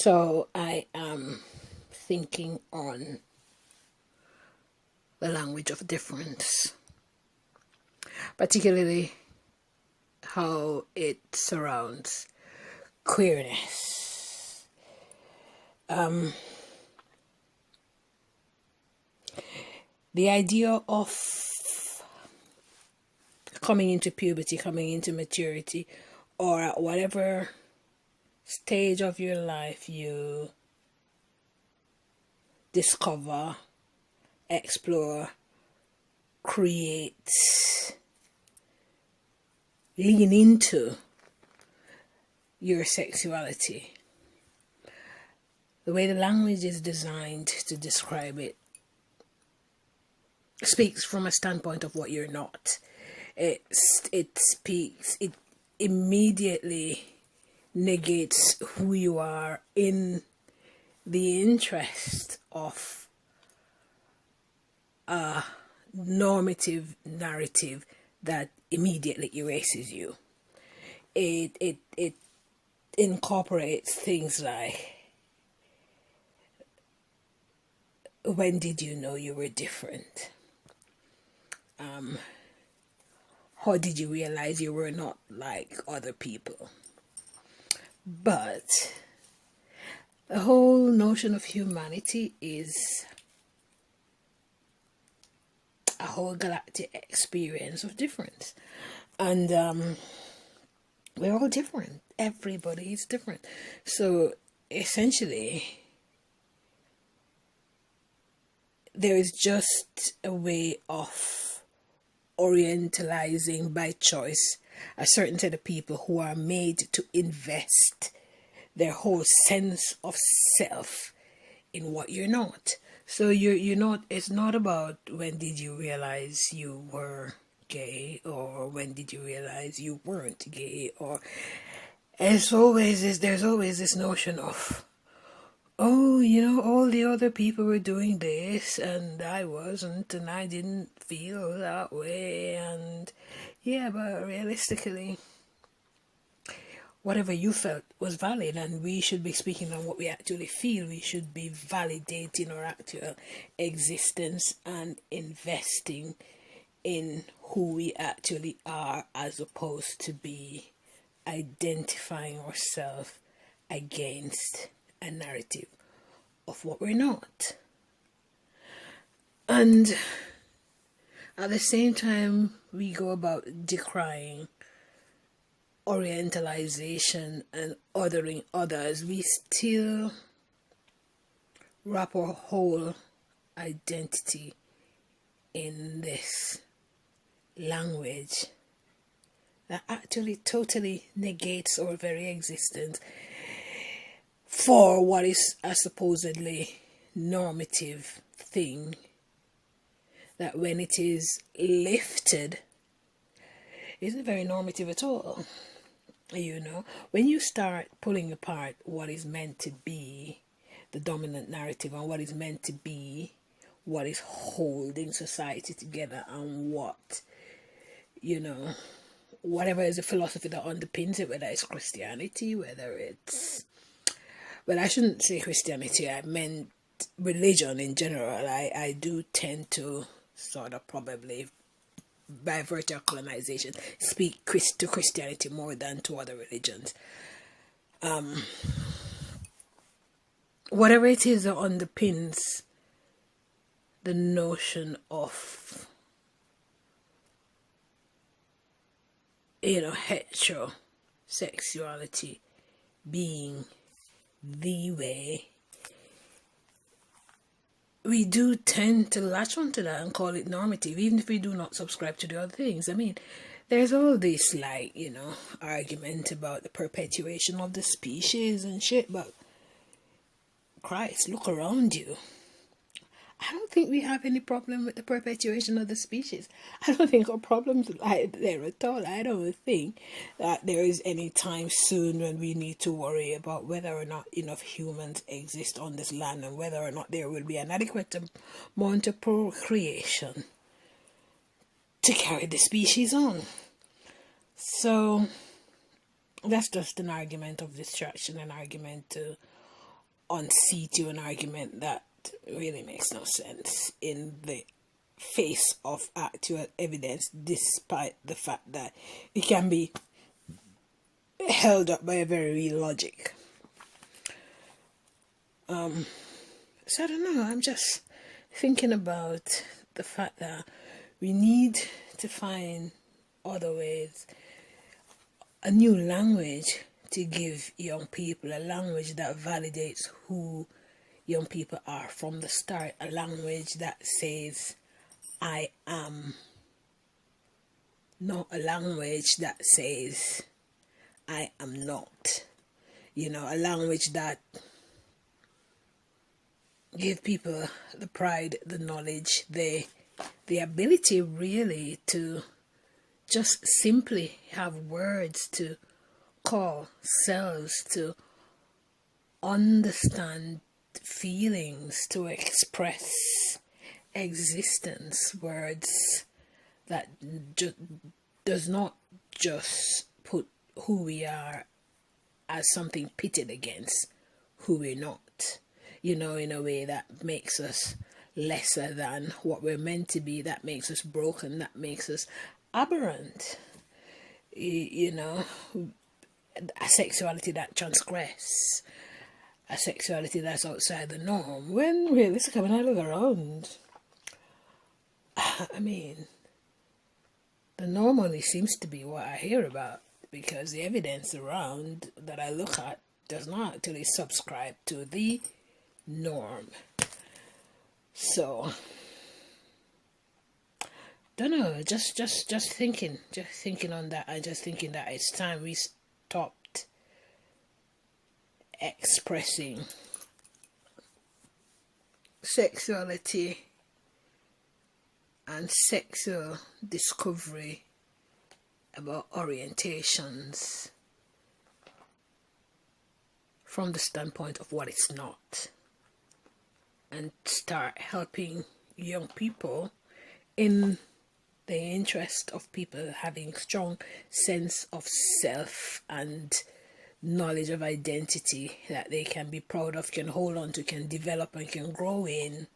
So I am thinking on the language of difference, particularly how it surrounds queerness. The idea of coming into puberty, coming into maturity, or at whatever stage of your life you discover, explore, create, lean into your sexuality. The way the language is designed to describe it speaks from a standpoint of what you're not. It immediately negates who you are in the interest of a normative narrative that immediately erases you. It incorporates things like, when did you know you were different? How did you realize you were not like other people? But the whole notion of humanity is a whole galactic experience of difference. And we're all different. Everybody is different. So essentially, there is just a way of orientalizing by choice a certain set of people who are made to invest their whole sense of self in what you're not. So you're not. It's not about when did you realize you were gay, or when did you realize you weren't gay, or there's always this notion of, oh, all the other people were doing this and I wasn't, and I didn't feel that way. And yeah, but realistically, whatever you felt was valid, and we should be speaking on what we actually feel. We should be validating our actual existence and investing in who we actually are, as opposed to be identifying ourselves against a narrative of what we're not. And at the same time, we go about decrying orientalization and othering others, we still wrap our whole identity in this language that actually totally negates our very existence for what is a supposedly normative thing, that when it is lifted isn't very normative at all. When you start pulling apart what is meant to be the dominant narrative and what is meant to be what is holding society together, and whatever is the philosophy that underpins it, whether it's Christianity, whether it's, well, I shouldn't say Christianity, I meant religion in general. I do tend to sort of, probably by virtue of colonization, speak to Christianity more than to other religions. Whatever it is that underpins the notion of, heterosexuality being the way, we do tend to latch onto that and call it normative, even if we do not subscribe to the other things. I mean, there's all this, argument about the perpetuation of the species and shit, but Christ, look around you. I don't think we have any problem with the perpetuation of the species. I don't think our problems lie there at all. I don't think that there is any time soon when we need to worry about whether or not enough humans exist on this land, and whether or not there will be an adequate amount of procreation to carry the species on. So that's just an argument of distraction, an argument to unseat you an argument that really makes no sense in the face of actual evidence, despite the fact that it can be held up by a very real logic. So I don't know, I'm just thinking about the fact that we need to find other ways, a new language to give young people, a language that validates who young people are from the start, a language that says I am, not a language that says I am not. You know, a language that give people the pride, the knowledge, the ability really to just simply have words to call selves, to understand feelings, to express existence, words that does not just put who we are as something pitted against who we're not, you know, in a way that makes us lesser than what we're meant to be, that makes us broken, that makes us aberrant, you know, a sexuality that transgress, a sexuality that's outside the norm. When realistically, when I look around, I mean, the norm only seems to be what I hear about, because the evidence around that I look at does not actually subscribe to the norm. So, don't know, just thinking on that, and just thinking that it's time we stopped expressing sexuality and sexual discovery about orientations from the standpoint of what it's not, and start helping young people in the interest of people having strong sense of self and knowledge of identity that they can be proud of, can hold on to, can develop and can grow in.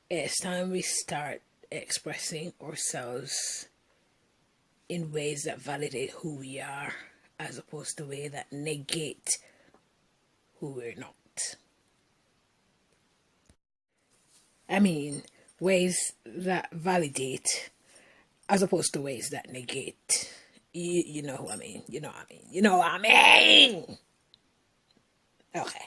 It's time we start expressing ourselves in ways that validate who we are, as opposed to ways that negate who we're not. I mean, ways that validate as opposed to ways that negate. You know what I mean? You know what I mean? Okay.